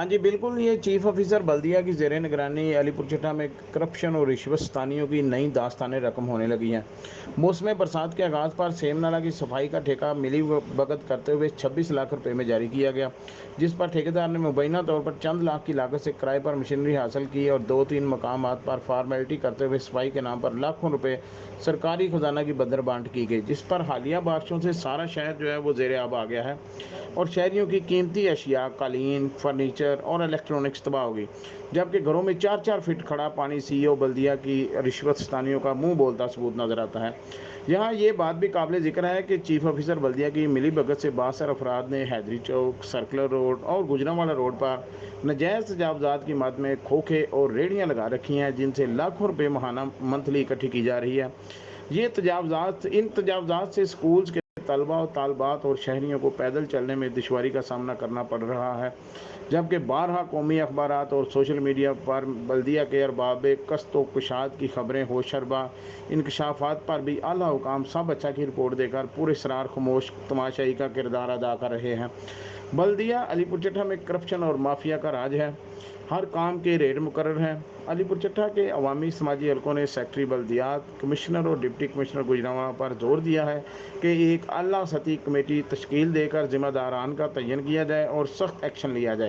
हाँ जी, बिल्कुल, ये चीफ ऑफिसर बल्दिया की ज़ेर निगरानी अलीपुर चट्टा में करप्शन और रिश्वतस्तानियों की नई दास्तानें रकम होने लगी हैं। मौसम बरसात के आगाज़ पर सेम नाला की सफाई का ठेका मिली भगत करते हुए 26 लाख रुपए में जारी किया गया, जिस पर ठेकेदार ने मुबैना तौर पर चंद लाख की लागत से किराए पर मशीनरी हासिल की और 2-3 मकामात पर फॉर्मेलिटी करते हुए सफाई के नाम पर लाखों रुपए सरकारी खजाना की बंदरबांट की गई, जिस पर हालिया बारिशों से सारा शहर जो है वो ज़ेर आब आ गया है और शहरियों की कीमती अशिया, कालीन, फर्नीचर और इलेक्ट्रॉनिक्स तबाह हो गई। जबकि घरों में 4-4 फीट खड़ा पानी सीईओ बल्दिया की रिश्वतस्तानियों का मुंह बोलता सबूत नजर आता है। यहाँ ये बात भी काबिल जिक्र है कि चीफ ऑफिसर बल्दिया की मिली भगत से बासर अफराद ने हैदरी चौक, सर्कुलर रोड और गुजरांवाला रोड पर नजायज़ तजावजात की मद में खोखे और रेहड़ियाँ लगा रखी हैं, जिनसे लाखों रुपये माहाना मंथली इकट्ठी की जा रही है। इन तजावजात से स्कूल्स के तलबा और तालबात और शहरियों को पैदल चलने में दुश्वारी का सामना करना पड़ रहा है। जबकि बारहा कौमी अखबारात और सोशल मीडिया पर बल्दिया के अरबाब कस्त व कुशाद की खबरें होशरबा इंकशाफात पर भी आला हुकाम सब अच्छा की रिपोर्ट देकर पूरे सरार खामोश तमाशाई का किरदार अदा कर रहे हैं। बल्दिया अलीपुर चट्टा में करप्शन और माफिया का राज है। हर काम के रेट मुकर्रर हैं। अलीपुर चट्टा के अवामी समाजी हलकों ने सेक्रेटरी बल्दियात, कमिश्नर और डिप्टी कमिश्नर गुजरांवाला पर जोर दिया है कि एक आला सतही कमेटी तश्कील देकर जिम्मेदारान का तयन किया जाए और सख्त एक्शन लिया जाए।